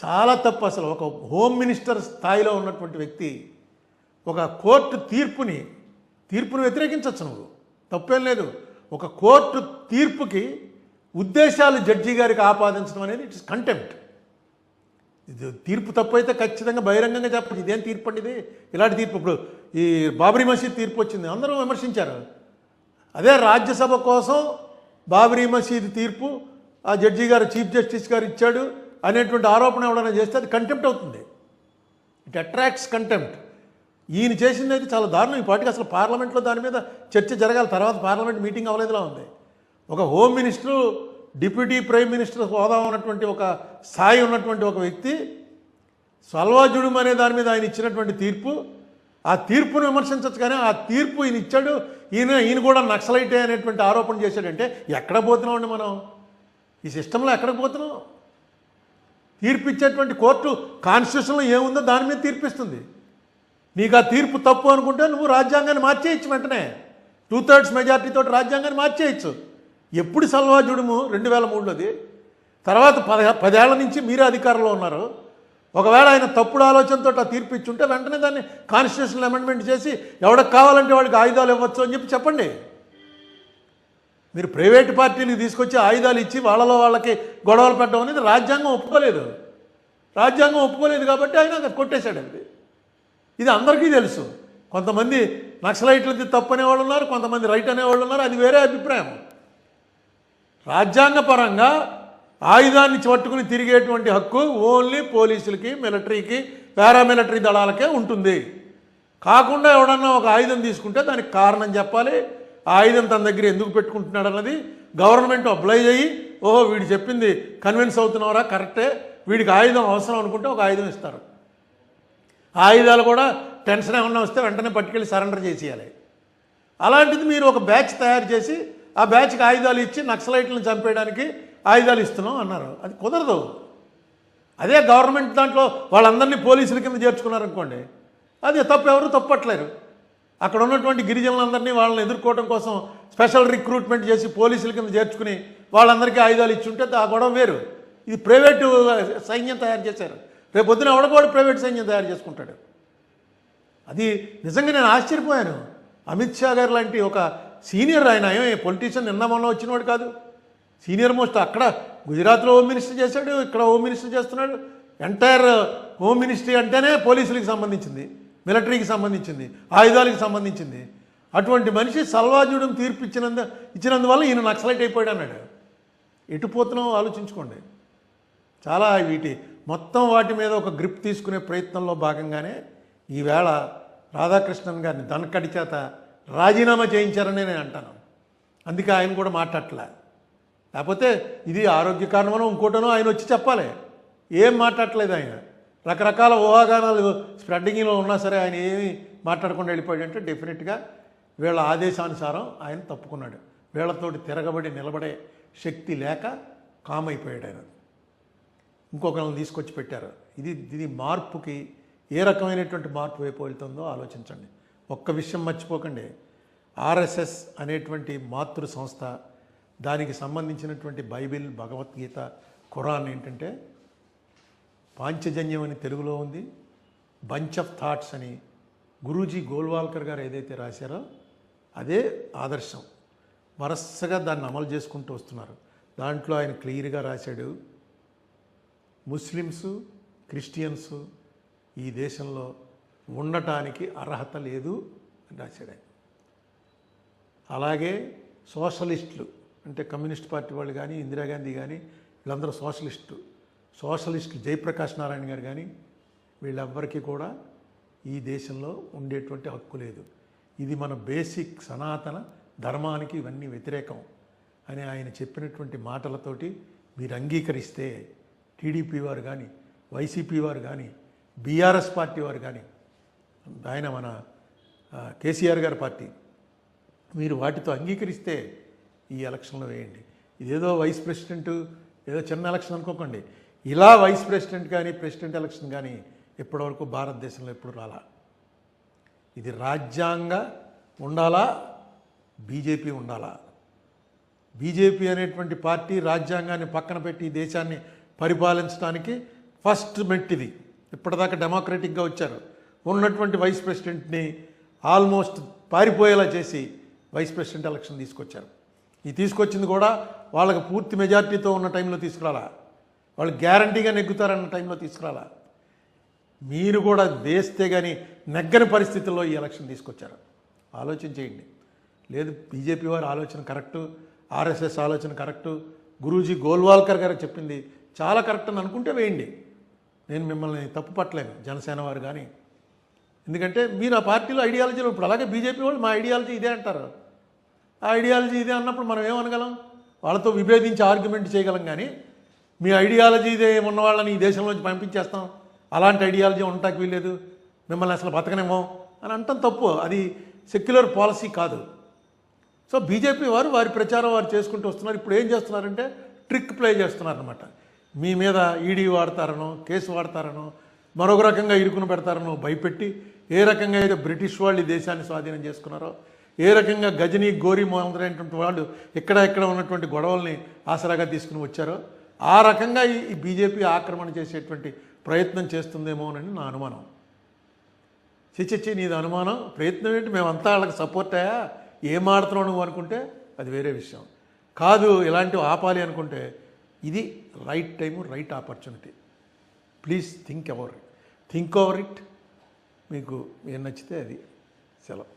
చాలా తప్పు. అసలు ఒక హోమ్ మినిస్టర్ స్థాయిలో ఉన్నటువంటి వ్యక్తి ఒక కోర్టు తీర్పుని వ్యతిరేకించవచ్చు, నువ్వు తప్పేం లేదు. ఒక కోర్టు తీర్పుకి ఉద్దేశాలు జడ్జి గారికి ఆపాదించడం అనేది ఇట్స్ కంటెంప్ట్. ఇది తీర్పు తప్పు అయితే ఖచ్చితంగా బహిరంగంగా చెప్పచ్చు, ఇదేం తీర్పు అండి, ఇది ఇలాంటి తీర్పు. ఇప్పుడు ఈ బాబరీ మసీద్ తీర్పు వచ్చింది, అందరూ విమర్శించారు. అదే రాజ్యసభ కోసం బాబరీ మసీద్ తీర్పు ఆ జడ్జి గారు, చీఫ్ జస్టిస్ గారు ఇచ్చాడు అనేటువంటి ఆరోపణ ఎవరైనా చేస్తే అది కంటెంప్ట్ అవుతుంది. It attracts contempt. ఈయన చేసింది అయితే చాలా దారుణం. ఈ పార్టీకి అసలు పార్లమెంట్లో దాని మీద చర్చ జరగాలి. తర్వాత పార్లమెంట్ మీటింగ్ అవ్వలేదులా ఉంది. ఒక home minister, deputy prime minister హోదా ఉన్నటువంటి ఒక స్థాయి ఉన్నటువంటి ఒక వ్యక్తి సల్వాజుడుం అనే దాని మీద ఆయన ఇచ్చినటువంటి తీర్పు, ఆ తీర్పును విమర్శించవచ్చు. కానీ ఆ తీర్పు ఈయన ఇచ్చాడు, ఈయన కూడా నక్సలైటే అనేటువంటి ఆరోపణ చేశాడంటే ఎక్కడ పోతున్నామండి మనం? ఈ సిస్టంలో ఎక్కడికి పోతున్నాం? తీర్పు ఇచ్చేటువంటి కోర్టు కాన్స్టిట్యూషన్లో ఏముందో దాని మీద తీర్పిస్తుంది. నీకు ఆ తీర్పు తప్పు అనుకుంటే నువ్వు రాజ్యాంగాన్ని మార్చేయచ్చు, వెంటనే 2/3 మెజార్టీతో రాజ్యాంగాన్ని మార్చేయచ్చు. ఎప్పుడు సల్వాజుడుము 2003లోది, తర్వాత 10 ఏళ్ల నుంచి మీరే అధికారంలో ఉన్నారు. ఒకవేళ ఆయన తప్పుడు ఆలోచనతో ఆ తీర్పు ఇచ్చుంటే వెంటనే దాన్ని కాన్స్టిట్యూషనల్ అమెండ్మెంట్ చేసి ఎవరికి కావాలంటే వాడికి ఆయుధాలు ఇవ్వచ్చు అని చెప్పండి. మీరు ప్రైవేట్ పార్టీలకు తీసుకొచ్చి ఆయుధాలు ఇచ్చి వాళ్ళకి గొడవలు పెట్టడం అనేది రాజ్యాంగం ఒప్పుకోలేదు. రాజ్యాంగం ఒప్పుకోలేదు కాబట్టి ఆయన కొట్టేశాడు. ఇది అందరికీ తెలుసు. కొంతమంది నక్సలైట్లది తప్పు అనేవాళ్ళు ఉన్నారు, కొంతమంది రైట్ అనేవాళ్ళు ఉన్నారు, అది వేరే అభిప్రాయం. రాజ్యాంగపరంగా ఆయుధాన్ని పట్టుకుని తిరిగేటువంటి హక్కు ఓన్లీ పోలీసులకి, మిలిటరీకి, పారామిలిటరీ దళాలకే ఉంటుంది. కాకుండా ఎవడన్నా ఒక ఆయుధం తీసుకుంటే దానికి కారణం చెప్పాలి. ఆ ఆయుధం తన దగ్గర ఎందుకు పెట్టుకుంటున్నాడు అన్నది గవర్నమెంట్ అప్లై చేయి, ఓహో వీడు చెప్పింది కన్విన్స్ అవుతున్నారా, కరెక్టే, వీడికి ఆయుధం అవసరం అనుకుంటే ఒక ఆయుధం ఇస్తారు. ఆయుధాలు కూడా టెన్షన్ ఏమన్నా వస్తే వెంటనే పట్టుకెళ్ళి సరెండర్ చేసేయాలి. అలాంటిది మీరు ఒక బ్యాచ్ తయారు చేసి ఆ బ్యాచ్కి ఆయుధాలు ఇచ్చి నక్సలైట్లను చంపేయడానికి ఆయుధాలు ఇస్తున్నాం అన్నారు. అది కుదరదు. అదే గవర్నమెంట్ దాంట్లో వాళ్ళందరినీ పోలీసుల కింద చేర్చుకున్నారనుకోండి, అది తప్పు, ఎవరు తప్పట్లేరు. అక్కడ ఉన్నటువంటి గిరిజనులందరినీ వాళ్ళని ఎదుర్కోవడం కోసం స్పెషల్ రిక్రూట్మెంట్ చేసి పోలీసుల కింద చేర్చుకుని వాళ్ళందరికీ ఆయుధాలు ఇచ్చుంటే ఆ గొడవ వేరు. ఇది ప్రైవేటు సైన్యం తయారు చేశారు. రేపు పొద్దున ఎవడకోడు ప్రైవేట్ సైన్యం తయారు చేసుకుంటాడు. అది నిజంగా నేను ఆశ్చర్యపోయాను. అమిత్ షా గారు లాంటి ఒక సీనియర్ ఆయన, పొలిటీషియన్ నిన్న మొన్న వచ్చినవాడు కాదు, సీనియర్ మోస్ట్. అక్కడ గుజరాత్లో హోమ్ మినిస్టర్ చేశాడు, ఇక్కడ హోమ్ మినిస్టర్ చేస్తున్నాడు. ఎంటైర్ హోమ్ మినిస్ట్రీ అంటేనే పోలీసులకు సంబంధించింది, మిలిటరీకి సంబంధించింది, ఆయుధాలకు సంబంధించింది. అటువంటి మనిషి సల్వాజుడుం తీర్పు ఇచ్చినందువల్ల ఈయన నక్సలైట్ అయిపోయాడు అన్నాడు. ఎటు పోతున్నావు ఆలోచించుకోండి. చాలా మొత్తం వాటి మీద ఒక గ్రిప్ తీసుకునే ప్రయత్నంలో భాగంగానే ఈవేళ రాధాకృష్ణన్ గారిని దనకడి చేత రాజీనామా చేయించారని నేను అంటాను. అందుకే ఆయన కూడా మాట్లాడలే. లేకపోతే ఇది ఆరోగ్య కారణమనో ఇంకోటనో ఆయన వచ్చి చెప్పాలి. ఏం మాట్లాడలేదు ఆయన. రకరకాల ఊహాగానాలు స్ప్రెడ్డింగ్లో ఉన్నా సరే ఆయన ఏమి మాట్లాడకుండా వెళ్ళిపోయాడంటే డెఫినెట్గా వీళ్ళ ఆదేశానుసారం ఆయన తప్పుకున్నాడు. వీళ్ళతోటి తిరగబడి నిలబడే శక్తి లేక కామైపోయాడు ఆయన. ఇంకొకరిని తీసుకొచ్చి పెట్టారు. ఇది మార్పుకి ఏ రకమైనటువంటి మార్పు వైపు వెళ్తుందో ఆలోచించండి. ఒక్క విషయం మర్చిపోకండి, ఆర్ఎస్ఎస్ అనేటువంటి మాతృ సంస్థ, దానికి సంబంధించినటువంటి బైబిల్, భగవద్గీత, ఖురాన్ ఏంటంటే పాంచజన్యం అని తెలుగులో ఉంది, బంచ్ ఆఫ్ థాట్స్ అని గురూజీ గోల్వాల్కర్ గారు ఏదైతే రాశారో అదే ఆదర్శం. వరుసగా దాన్ని అమలు చేసుకుంటూ వస్తున్నారు. దాంట్లో ఆయన క్లియర్గా రాశాడు, ముస్లిమ్స్, క్రిస్టియన్స్ ఈ దేశంలో ఉండటానికి అర్హత లేదు అని రాశాడు ఆయన. అలాగే సోషలిస్టులు అంటే కమ్యూనిస్ట్ పార్టీ వాళ్ళు కానీ, ఇందిరాగాంధీ కానీ, వీళ్ళందరూ సోషలిస్టులు జయప్రకాష్ నారాయణ గారు కానీ, వీళ్ళెవ్వరికీ కూడా ఈ దేశంలో ఉండేటువంటి హక్కు లేదు. ఇది మన బేసిక్ సనాతన ధర్మానికి ఇవన్నీ వ్యతిరేకం అని ఆయన చెప్పినటువంటి మాటలతోటి మీరు అంగీకరిస్తే టీడీపీ వారు కానీ, వైసీపీ వారు కానీ, బీఆర్ఎస్ పార్టీ వారు కానీ, ఆయన మన కేసీఆర్ గారి పార్టీ, మీరు వాటితో అంగీకరిస్తే ఈ ఎలక్షన్లో వేయండి. ఇదేదో వైస్ ప్రెసిడెంట్ ఏదో చిన్న ఎలక్షన్ అనుకోకండి. ఇలా వైస్ ప్రెసిడెంట్ కానీ, ప్రెసిడెంట్ ఎలక్షన్ కానీ ఇప్పటివరకు భారతదేశంలో ఎప్పుడు రాలా. ఇది రాజ్యాంగ ఉండాలా, బీజేపీ ఉండాలా. బీజేపీ అనేటువంటి పార్టీ రాజ్యాంగాన్ని పక్కన పెట్టి దేశాన్ని పరిపాలించడానికి ఫస్ట్ మెట్టిది. ఇప్పటిదాకా డెమోక్రటిక్గా వచ్చారు. ఉన్నటువంటి వైస్ ప్రెసిడెంట్ని ఆల్మోస్ట్ పారిపోయేలా చేసి వైస్ ప్రెసిడెంట్ ఎలక్షన్ తీసుకొచ్చారు. ఈ తీసుకొచ్చింది కూడా వాళ్ళకి పూర్తి మెజార్టీతో ఉన్న టైంలో తీసుకురాలా, వాళ్ళు గ్యారంటీగా నెగ్గుతారన్న టైంలో తీసుకురాలా. మీరు కూడా వేస్తే కానీ నెగ్గని పరిస్థితుల్లో ఈ ఎలక్షన్ తీసుకొచ్చారు. ఆలోచన చేయండి. లేదు బీజేపీ వారి ఆలోచన కరెక్టు, ఆర్ఎస్ఎస్ ఆలోచన కరెక్టు, గురూజీ గోల్వాల్కర్ గారు చెప్పింది చాలా కరెక్ట్ అని అనుకుంటే వేయండి. నేను మిమ్మల్ని తప్పు పట్టలేను, జనసేన వారు కానీ. ఎందుకంటే మీరు ఆ పార్టీలో ఐడియాలజీలో ఇప్పుడు అలాగే బీజేపీ వాళ్ళు మా ఐడియాలజీ ఇదే అంటారు. ఆ ఐడియాలజీ ఇదే అన్నప్పుడు మనం ఏమనగలం? వాళ్ళతో విభేదించి ఆర్గ్యుమెంట్ చేయగలం. కానీ మీ ఐడియాలజీ ఇదే ఉన్న వాళ్ళని ఈ దేశంలోంచి పంపించేస్తాం, అలాంటి ఐడియాలజీ ఉండటానికి వీల్లేదు, మిమ్మల్ని అసలు బతకనేమో అని అంటాం తప్పు. అది సెక్యులర్ పాలసీ కాదు. సో బీజేపీ వారు వారి ప్రచారం వారు చేసుకుంటూ వస్తున్నారు. ఇప్పుడు ఏం చేస్తున్నారంటే ట్రిక్ ప్లే చేస్తున్నారనమాట. మీ మీద ఈడీ వాడతారనో, కేసు వాడతారనో, మరొక రకంగా ఇరుకును పెడతారనో భయపెట్టి, ఏ రకంగా అయితే బ్రిటిష్ వాళ్ళు ఈ దేశాన్ని స్వాధీనం చేసుకున్నారో, ఏ రకంగా గజనీ గోరీ మొదలైనటువంటి వాళ్ళు ఎక్కడ ఉన్నటువంటి గొడవల్ని ఆసరాగా తీసుకుని వచ్చారో, ఆ రకంగా ఈ బీజేపీ ఆక్రమణ చేసేటువంటి ప్రయత్నం చేస్తుందేమోనని నా అనుమానం. చిచ్చి నీది అనుమానం, ప్రయత్నం ఏంటి? మేమంతా వాళ్ళకి సపోర్ట్ అయ్యా, ఏం ఆడుతున్నావు నువ్వు అనుకుంటే అది వేరే విషయం. కాదు ఇలాంటివి ఆపాలి అనుకుంటే ఇది right time, right opportunity. Please think over it. మీకు ఏం నచ్చితే అది సెలవు.